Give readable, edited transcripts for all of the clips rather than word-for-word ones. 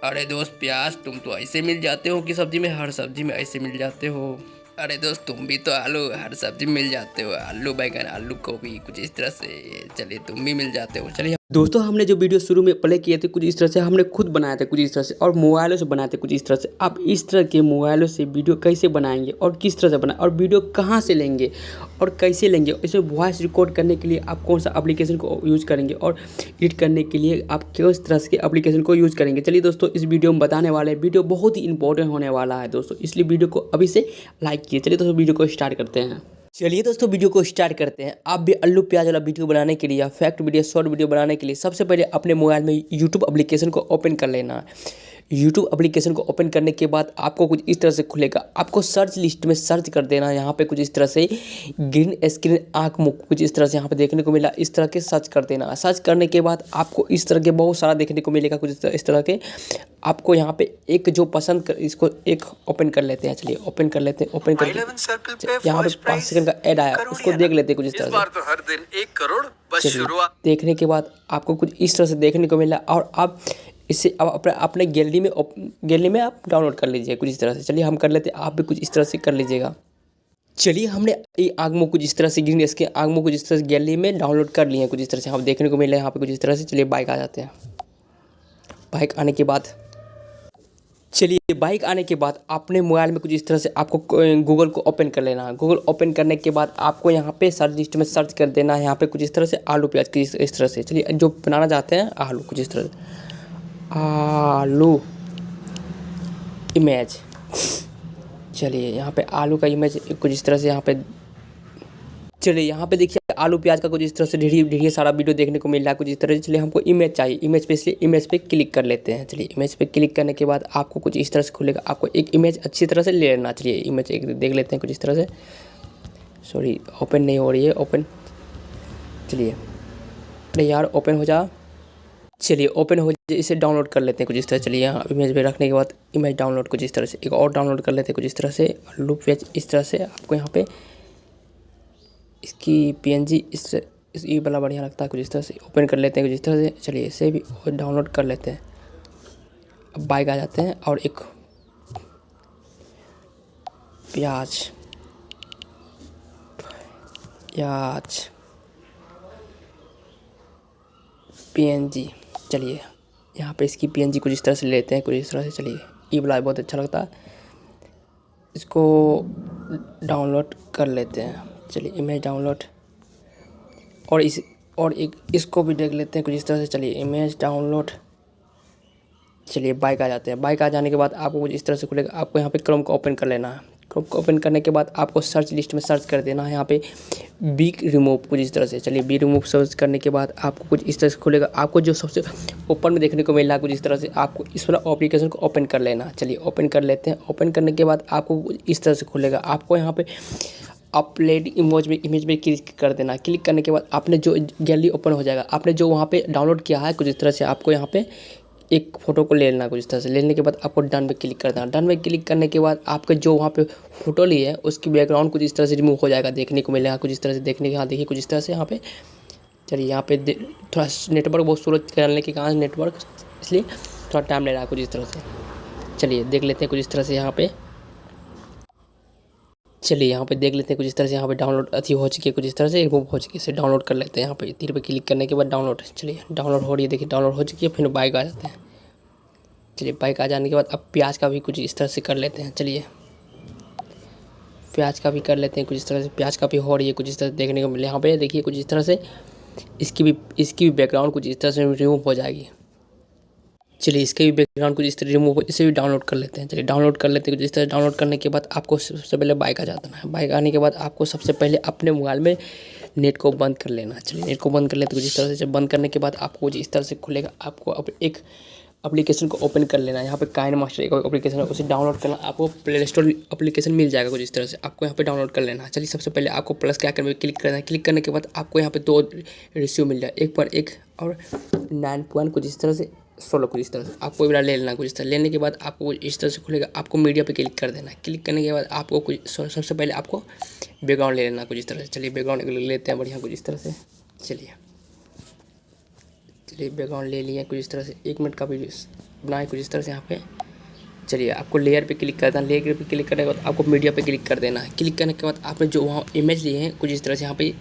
अरे दोस्त प्याज, तुम तो ऐसे मिल जाते हो कि सब्जी में, हर सब्जी में ऐसे मिल जाते हो। अरे दोस्त तुम भी तो आलू, हर सब्जी में मिल जाते हो, आलू बैंगन आलू गोभी कुछ इस तरह से। चलिए तुम भी मिल जाते हो। चलिए दोस्तों, हमने जो वीडियो शुरू में प्ले किए थे कुछ इस तरह से हमने खुद बनाए थे, कुछ इस तरह से, और मोबाइलों से बनाए थे कुछ इस तरह से। आप इस तरह के मोबाइलों से वीडियो कैसे बनाएंगे और किस तरह से बनाएं, और वीडियो कहाँ से लेंगे और कैसे लेंगे, इसमें वॉइस रिकॉर्ड करने के लिए आप कौन सा एप्लीकेशन को यूज़ करेंगे, और एडिट करने के लिए आप किस तरह के एप्लीकेशन को यूज़ करेंगे। चलिए दोस्तों, इस वीडियो में बताने वाले वीडियो बहुत ही इंपॉर्टेंट होने वाला है दोस्तों, इसलिए वीडियो को अभी से लाइक कीजिए। चलिए दोस्तों, वीडियो को स्टार्ट करते हैं। चलिए दोस्तों, वीडियो को स्टार्ट करते हैं। आप भी आलू प्याज वाला वीडियो बनाने के लिए या फैक्ट वीडियो शॉर्ट वीडियो बनाने के लिए सबसे पहले अपने मोबाइल में यूट्यूब एप्लीकेशन को ओपन कर लेना है। यूट्यूब एप्लीकेशन को ओपन करने के बाद आपको कुछ इस तरह से खुलेगा। आपको सर्च लिस्ट में सर्च कर देना है। यहाँ पे कुछ इस तरह से ग्रीन स्क्रीन आँख मुख कुछ इस तरह से यहाँ पे देखने को मिला। इस तरह के सर्च कर देना। सर्च करने के बाद आपको इस तरह के बहुत सारा देखने को मिलेगा कुछ इस तरह के। आपको यहाँ पे एक जो पसंद कर, इसको एक ओपन कर लेते हैं। चलिए ओपन कर लेते हैं। ओपन कर यहाँ पे 5 सेकंड का ऐड आया, उसको देख लेते हैं कुछ इस तरह से। तो हर दिन 1 करोड़ बस शुरुआत। देखने के बाद आपको कुछ इस तरह से देखने को मिला, और आप इसे अब अपने गैलरी में आप डाउनलोड कर लीजिए कुछ इस तरह से। चलिए हम कर लेते हैं, आप भी कुछ इस तरह से कर लीजिएगा। चलिए हमने ये आगमो कुछ इस तरह से ग्रीन इसके आगमो कुछ इस तरह से गैलरी में डाउनलोड कर लिए हैं कुछ इस तरह से। हम देखने को मिला यहाँ पे कुछ इस तरह से। चलिए बाइक आ जाते हैं। बाइक आने के बाद अपने मोबाइल में कुछ इस तरह से आपको गूगल को ओपन कर लेना है। गूगल ओपन करने के बाद आपको यहाँ पे सर्च लिस्ट में सर्च कर देना है। यहाँ पे कुछ इस तरह से आलू प्याज की इस तरह से। चलिए जो बनाना चाहते हैं आलू कुछ इस तरह से, आलू इमेज। चलिए यहाँ पे आलू का इमेज कुछ इस तरह से यहाँ पे। चलिए यहाँ पे देखिए आलू प्याज का कुछ इस तरह से ढेर सारा वीडियो देखने को मिल रहा है कुछ इस तरह से। चलिए हमको इमेज चाहिए, इमेज पे, इसलिए इमेज पे क्लिक कर लेते हैं। चलिए इमेज पे क्लिक करने के बाद आपको कुछ इस तरह से खुलेगा। आपको एक इमेज अच्छी तरह से ले लेना। चलिए इमेज एक देख लेते हैं कुछ इस तरह से। सॉरी ओपन नहीं हो रही है, ओपन। चलिए अरे यार ओपन हो जा। चलिए ओपन हो जाए, इसे डाउनलोड कर लेते हैं कुछ इस तरह। चलिए यहाँ इमेज पे रखने के बाद इमेज डाउनलोड कुछ इस तरह से, एक और डाउनलोड कर लेते हैं कुछ इस तरह से। आलू प्याज इस तरह से आपको यहाँ पे इसकी PNG इस ये वाला बढ़िया लगता है कुछ इस तरह से। ओपन कर लेते हैं कुछ इस तरह से। चलिए इसे भी डाउनलोड कर लेते हैं। अब बाइक आ जाते हैं, और एक प्याज PNG। चलिए यहाँ पे इसकी PNG कुछ इस तरह से लेते हैं कुछ इस तरह से। चलिए ये वाला बहुत अच्छा लगता है, इसको डाउनलोड कर लेते हैं। चलिए इमेज डाउनलोड, और एक इसको भी देख लेते हैं कुछ इस तरह से। चलिए इमेज डाउनलोड। चलिए बाइक आ जाते हैं। बाइक आ जाने के बाद आपको कुछ इस तरह से खुलेगा। आपको यहाँ पे क्रोम को ओपन कर लेना है। क्रोम को ओपन करने के बाद आपको सर्च लिस्ट में सर्च कर देना है यहाँ पे बिग रिमूव कुछ इस तरह से। चलिए बिग रिमूव सर्च करने के बाद आपको कुछ इस तरह से खुलेगा। आपको जो सबसे ऊपर में देखने को मिल रहा है कुछ इस तरह से, आपको इस वाला एप्लीकेशन को ओपन कर लेना। चलिए ओपन कर लेते हैं। ओपन करने के बाद आपको कुछ इस तरह से खुलेगा। आपको यहाँ पे अपलोड इमेज में क्लिक कर देना। क्लिक करने के बाद आपने जो गैलरी ओपन हो जाएगा। आपने जो वहाँ पे डाउनलोड किया है कुछ इस तरह से, आपको यहाँ पे एक फ़ोटो को ले लेना कुछ इस तरह से। लेने के बाद आपको डन पे क्लिक कर देना। डन पे क्लिक करने के बाद आपके जो वहाँ पे फ़ोटो ली है उसकी बैकग्राउंड कुछ इस तरह से रिमूव हो जाएगा, देखने को मिलेगा कुछ इस तरह से। देखने के यहाँ देखिए कुछ इस तरह से यहाँ पे। चलिए यहाँ पे थोड़ा नेटवर्क बहुत स्लो करने के कारण नेटवर्क, इसलिए थोड़ा टाइम ले रहा है कुछ इस तरह से। चलिए देख लेते हैं कुछ इस तरह से यहाँ पे। चलिए यहाँ पे देख लेते हैं कुछ इस तरह से। यहाँ पे डाउनलोड अच्छी हो चुकी है कुछ इस तरह से, रिमूव हो चुकी है। इसे डाउनलोड कर लेते हैं। यहाँ पे तीर पे क्लिक करने के बाद डाउनलोड। चलिए डाउनलोड हो रही है, देखिए डाउनलोड हो चुकी है। फिर बाइक आ जाते हैं। चलिए बाइक आ जाने के बाद अब प्याज का भी कुछ इस तरह से कर लेते हैं। चलिए प्याज का भी कर लेते हैं कुछ इस तरह से। प्याज का भी हो रही है कुछ इस तरह से, देखने को मिले। यहाँ पे देखिए कुछ इस तरह से इसकी भी बैकग्राउंड कुछ इस तरह से रिमूव हो जाएगी। चलिए इसके भी बैकग्राउंड कुछ इस तरह रिमूव, इसे भी डाउनलोड कर लेते हैं। चलिए डाउनलोड कर लेते हैं कुछ इस तरह। डाउनलोड करने के बाद आपको सबसे पहले बाइक आ जाता है। बाइक आने के बाद आपको सबसे पहले अपने मोबाइल में नेट को बंद कर लेना। चलिए नेट को बंद कर लेते हैं कुछ इस तरह से। जब बंद करने के बाद आपको कुछ इस तरह से खुलेगा। आपको अब एक एप्लीकेशन को ओपन कर लेना है। यहाँ पे काइन मास्टर एक एप्लीकेशन है, उसे डाउनलोड करना। आपको प्ले स्टोर एप्लीकेशन मिल जाएगा कुछ इस तरह से, आपको यहाँ पे डाउनलोड कर लेना है। चलिए सबसे पहले आपको प्लस क्या करना है, क्लिक करना है। क्लिक करने के बाद आपको यहाँ पे 2 रेशियो मिल जाए, 1:1 और 9 कुछ इस तरह से, 16 कुछ इस तरह से। आपको वाला ले लेना कुछ इस तरह। लेने के बाद आपको इस तरह से खुलेगा। आपको मीडिया पे क्लिक कर देना है। क्लिक करने के बाद आपको कुछ सबसे पहले आपको बैकग्राउंड ले लेना कुछ इस तरह से। चलिए बैकग्राउंड लेते हैं बढ़िया कुछ इस तरह से। चलिए बैकग्राउंड ले लिया कुछ इस तरह से। 1 मिनट का वीडियो बनाए कुछ इस तरह से यहाँ पे। चलिए आपको लेयर पे क्लिक करना है, लेयर पे क्लिक करने के बाद आपको मीडिया पे क्लिक कर देना है। क्लिक करने के बाद आपने जो वहाँ इमेज लिए हैं कुछ इस तरह से यहाँ पे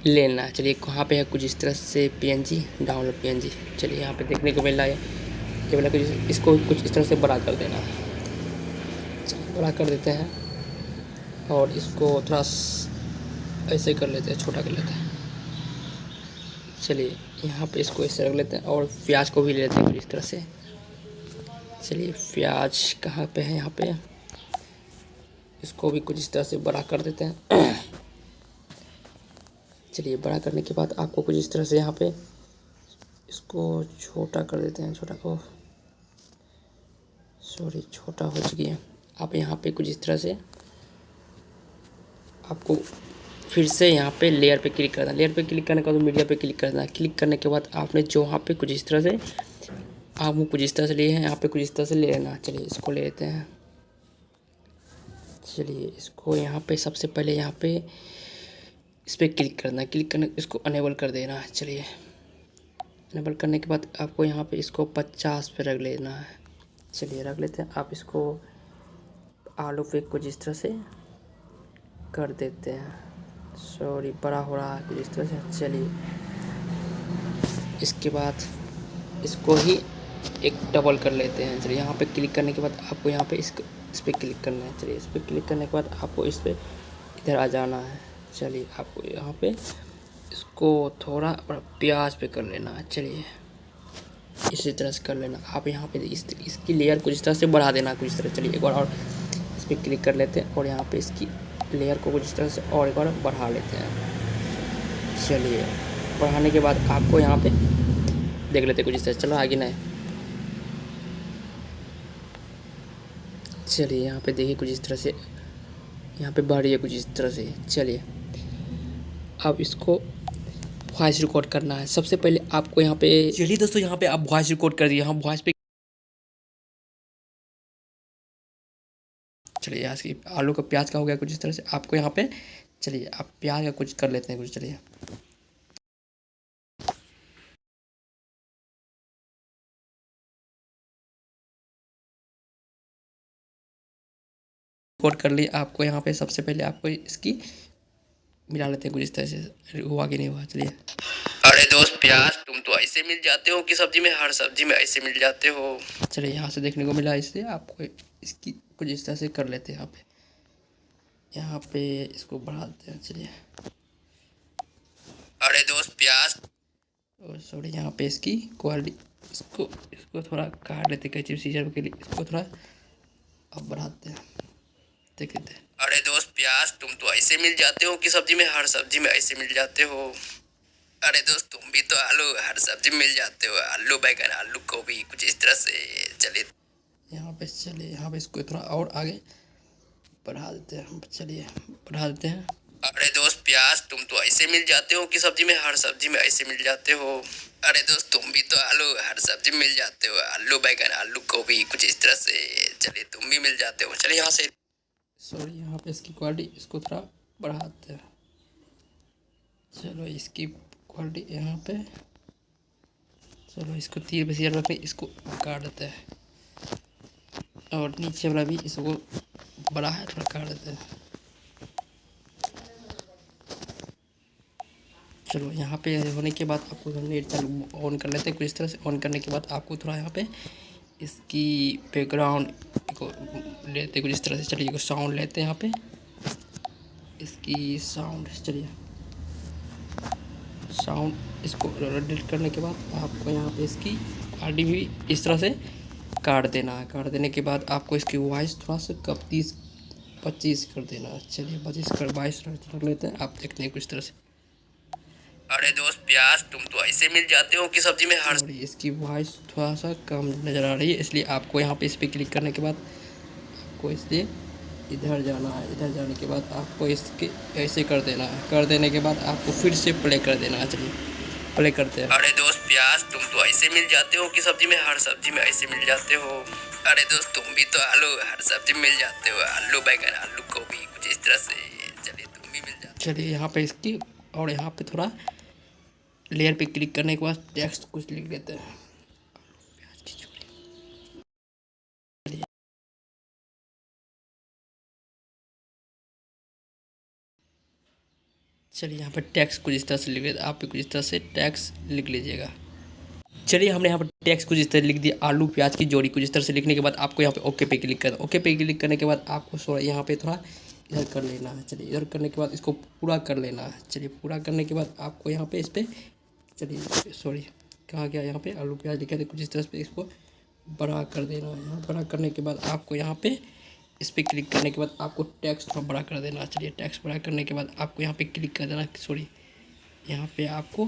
लेना है। चलिए कहाँ पे है कुछ इस तरह से PNG, डाउनलोड PNG। चलिए यहाँ पे देखने को मिल रहा है ये वाला कुछ, इसको कुछ इस तरह से बड़ा कर देना है। चलिए बड़ा कर देते हैं और इसको थोड़ा ऐसे कर लेते हैं, छोटा कर लेते हैं। चलिए यहाँ पे इसको ऐसे रख लेते हैं और प्याज को भी ले लेते हैं कुछ इस तरह से। चलिए प्याज कहाँ पे है, यहाँ पे, इसको भी कुछ इस तरह से बड़ा कर देते हैं। चलिए बड़ा करने के बाद आपको कुछ इस तरह से यहाँ पे इसको छोटा कर देते हैं, छोटा को, सॉरी छोटा हो चुकी है। आप यहाँ पे कुछ इस तरह से आपको फिर से यहाँ पे लेयर पे क्लिक करना है। लेयर पे क्लिक करने के बाद मीडिया पे क्लिक करना है। क्लिक करने के बाद आपने जो यहाँ पे कुछ इस तरह से आप वो कुछ इस तरह से लिए हैं, यहाँ पे कुछ इस तरह से ले लेना। चलिए इसको ले लेते हैं। चलिए इसको यहाँ पे सबसे पहले यहाँ पे इस पर क्लिक करना है। क्लिक करने इसको अनेबल कर देना है। चलिए अनेबल करने के बाद आपको यहाँ पे इसको 50 पे रख लेना है। चलिए रख लेते हैं। आप इसको आलू पे कुछ इस तरह से कर देते हैं, सॉरी बड़ा हो रहा है कुछ इस तरह से। चलिए इसके बाद इसको ही एक डबल कर लेते हैं। चलिए यहाँ पे क्लिक करने के बाद आपको यहाँ पे इस पर क्लिक करना है। चलिए इस पर क्लिक करने के बाद आपको इस पर इधर आ जाना है। चलिए आपको यहाँ पे इसको थोड़ा प्याज पे कर लेना है। चलिए इसी तरह से कर लेना। आप यहाँ पे इसकी लेयर कुछ इस तरह से बढ़ा देना कुछ इस तरह। चलिए एक बार और इस पर क्लिक कर लेते हैं और यहाँ पे इसकी लेयर को कुछ इस तरह से और एक बार बढ़ा लेते हैं। चलिए बढ़ाने के बाद आपको यहाँ पे देख लेते हैं कुछ इस तरह। चलो आगे ना, चलिए यहाँ पे देखिए कुछ इस तरह से यहाँ पे बढ़ रही है कुछ इस तरह से। चलिए अब इसको वॉइस रिकॉर्ड करना है। सबसे पहले आपको यहाँ पे, चलिए दोस्तों यहाँ पे आप वॉइस रिकॉर्ड कर दिए। हम वॉइस पे, चलिए यहाँ से आलू का प्याज का हो गया कुछ इस तरह से। आपको यहाँ पे, चलिए आप प्याज का कुछ कर लेते हैं कुछ। चलिए रिकॉर्ड कर लिए। आपको यहाँ पे सबसे पहले आपको इसकी मिला लेते हैं कुछ इस तरह से। हुआ कि नहीं हुआ, चलिए। अरे दोस्त प्याज तुम तो ऐसे मिल जाते हो कि सब्जी में, हर सब्जी में ऐसे मिल जाते हो। चलिए यहाँ से देखने को मिला, इससे आपको इसकी कुछ इस तरह से कर लेते हैं। यहाँ पे इसको बढ़ा देते हैं। चलिए अरे दोस्त प्याज, और सॉरी यहाँ पे इसकी क्वालिटी, इसको थोड़ा काट लेते कैंची सीजर के लिए। इसको थोड़ा अब बढ़ाते हैं, देख लेते हैं। अरे दोस्त प्याज तुम तो ऐसे मिल जाते हो कि सब्जी में, हर सब्जी में ऐसे मिल जाते हो। अरे दोस्त तुम भी तो आलू, हर सब्जी में मिल जाते हो। आलू बैगन, आलू गोभी, कुछ इस तरह से। चलिए यहाँ पे, चलिए यहाँ पे इसको थोड़ा और आगे बढ़ा देते हैं। चलिए बढ़ा देते हैं। अरे दोस्त प्याज तुम तो ऐसे मिल जाते हो कि सब्जी में, हर सब्जी में ऐसे मिल जाते हो। अरे दोस्त तुम भी तो आलू, हर सब्जी में मिल जाते हो। आलू बैगन, आलू गोभी, कुछ इस तरह से। चलिए तुम भी मिल जाते हो। चलिए यहाँ से, सॉरी यहाँ पे इसकी क्वालिटी इसको थोड़ा बढ़ाते हैं। चलो इसकी क्वालिटी यहाँ पे, चलो इसको 30 पे शेयर रखते, इसको काट देते हैं। और नीचे वाला भी इसको बड़ा है, थोड़ा काट देते हैं। चलो यहाँ पे होने के बाद आपको नेट चालू ऑन कर लेते हैं कुछ इस तरह से। ऑन करने के बाद आपको थोड़ा यहाँ पे इसकी बैकग्राउंड को लेते कुछ इस तरह से। चलिए साउंड लेते हैं यहाँ पे, इसकी साउंड, चलिए साउंड इसको डिलीट करने के बाद आपको यहाँ पे इसकी क्वालिटी भी इस तरह से काट देना है। काट देने के बाद आपको इसकी वॉइस थोड़ा सा कम 30-25 कर देना है। चलिए 22 रख लेते हैं। आप देखते हैं कुछ तरह से। अरे दोस्त प्याज तुम तो ऐसे मिल जाते हो कि सब्जी में, हर इसकी वॉइस थोड़ा सा कम नज़र आ रही है, इसलिए आपको यहाँ पे इस पर क्लिक करने के बाद आपको इसलिए इधर जाना है। इधर जाने के बाद आपको इसके ऐसे कर देना है। कर देने के बाद आपको फिर से प्ले कर देना है। चलिए प्ले करते हैं। अरे दोस्त प्याज तुम तो ऐसे मिल जाते हो कि सब्जी में, हर सब्जी में ऐसे मिल जाते हो। अरे दोस्त तुम भी तो आलू, हर सब्जी में मिल जाते हो। आलू बैगन, आलू गोभी, कुछ इस तरह से। चलिए तुम भी मिल जाते। चलिए यहाँ पे इसकी, और यहाँ पे थोड़ा लेयर पे क्लिक करने के बाद टेक्स्ट कुछ लिख लेते हैं। चलिए यहाँ पर टैक्स कुछ इस तरह से लिख लेते, आप भी कुछ इस तरह से टैक्स लिख लीजिएगा। चलिए हमने यहाँ पर टैक्स कुछ इस तरह लिख दिया, आलू प्याज की जोड़ी कुछ इस तरह से लिखने के बाद आपको यहाँ पे ओके पे क्लिक करना। ओके पे क्लिक करने के बाद आपको थोड़ा यहाँ पे थोड़ा इधर कर लेना है। चलिए इधर करने के बाद इसको पूरा कर लेना है। चलिए पूरा करने के बाद आपको यहाँ पे इस पर, चलिए सॉरी कहाँ गया, यहाँ पे आलू प्याज लिखा था कुछ इस तरह से इसको बड़ा कर देना है। यहाँ बड़ा करने के बाद आपको यहाँ पे इस पर क्लिक करने के बाद आपको टैक्स थोड़ा बड़ा कर देना। चलिए टैक्स बड़ा करने के बाद आपको यहाँ पे क्लिक कर देना, सॉरी यहाँ पे आपको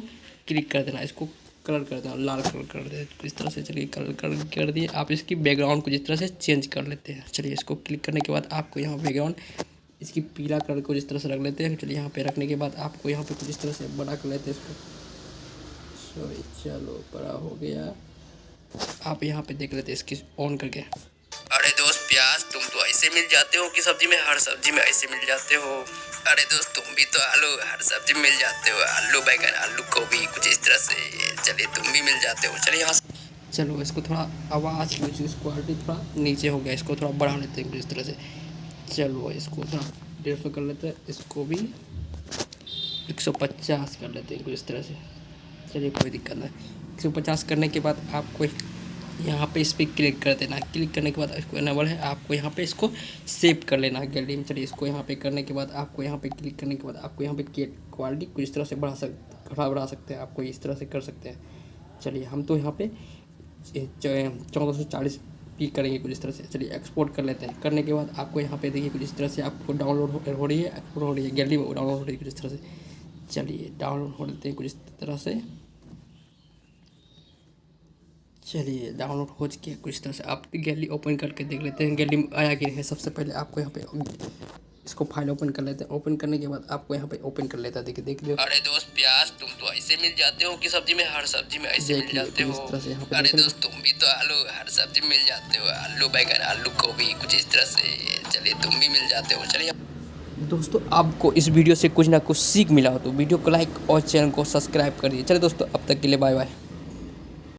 क्लिक कर देना, इसको कलर कर देना, लाल कलर कर दे इस तरह से। चलिए कलर कर दिए। आप इसकी बैकग्राउंड को जिस तरह से चेंज कर लेते हैं। चलिए इसको क्लिक करने के बाद आपको यहाँ बैकग्राउंड इसकी पीला कलर को जिस तरह से रख लेते हैं। चलिए यहाँ पे रखने के बाद आपको यहाँ पे कुछ इस तरह से बड़ा कर लेते हैं इसको, सॉरी चलो बड़ा हो गया। आप यहाँ पे देख लेते हैं इसकी ऑन करके। अरे दोस्त प्याज, तुम तो ऐसे मिल जाते हो कि सब्जी में, हर सब्जी में ऐसे मिल जाते हो। अरे दोस्त तुम भी तो आलू, हर सब्जी में मिल जाते हो, आलू बैगन आलू गोभी कुछ इस तरह से। चलिए तुम भी मिल जाते हो। चलिए यहाँ चलो इसको थोड़ा आवाज़ क्वालिटी थोड़ा नीचे हो गया, इसको थोड़ा बढ़ा लेते हैं कुछ इस तरह से। चलो इसको थोड़ा 150 कर लेते हैं, इसको भी 150 कर लेते हैं कुछ इस तरह से। चलिए कोई दिक्कत नहीं। 150 करने के बाद आपको यहाँ पे इस पर क्लिक कर देना। क्लिक करने के बाद इसको इनेबल है, आपको यहाँ पे इसको सेव कर लेना है गैलरी में। चलिए इसको यहाँ पे करने के बाद आपको यहाँ पे क्लिक करने के बाद आपको यहाँ पे क्वालिटी कुछ इस तरह से बढ़ा सकते हैं, आपको इस तरह से कर सकते हैं। चलिए हम तो यहाँ पे 1440 पी करेंगे कुछ इस तरह से। चलिए एक्सपोर्ट कर लेते हैं। करने के बाद आपको यहाँ पे देखिए कुछ इस तरह से आपको डाउनलोड हो रही है, एक्सपोर्ट हो रही है, गैलरी में डाउनलोड हो रही है कुछ इस तरह से। चलिए डाउनलोड हो लेते हैं कुछ इस तरह से। चलिए डाउनलोड हो चुकी है कुछ इस तरह से। आप गैलरी ओपन करके देख लेते हैं गैलरी में आया कि नहीं। सबसे पहले आपको यहाँ पे इसको फाइल ओपन कर लेते हैं। ओपन करने के बाद आपको यहाँ पे ओपन कर लेता है, देखिए देख लो। अरे दोस्त प्याज, तुम तो ऐसे मिल जाते हो कि सब्जी में, हर सब्जी में ऐसे मिल जाते हो। अरे दोस्त तुम भी तो आलू, हर सब्जी में मिल जाते हो, आलू बैगन आलू गोभी कुछ इस तरह से। चलिए तुम भी मिल जाते हो। चलिए दोस्तों आपको इस वीडियो से कुछ ना कुछ सीख मिला हो तो वीडियो को लाइक और चैनल को सब्सक्राइब कर दीजिए। चलिए दोस्तों अब तक के लिए बाय बाय।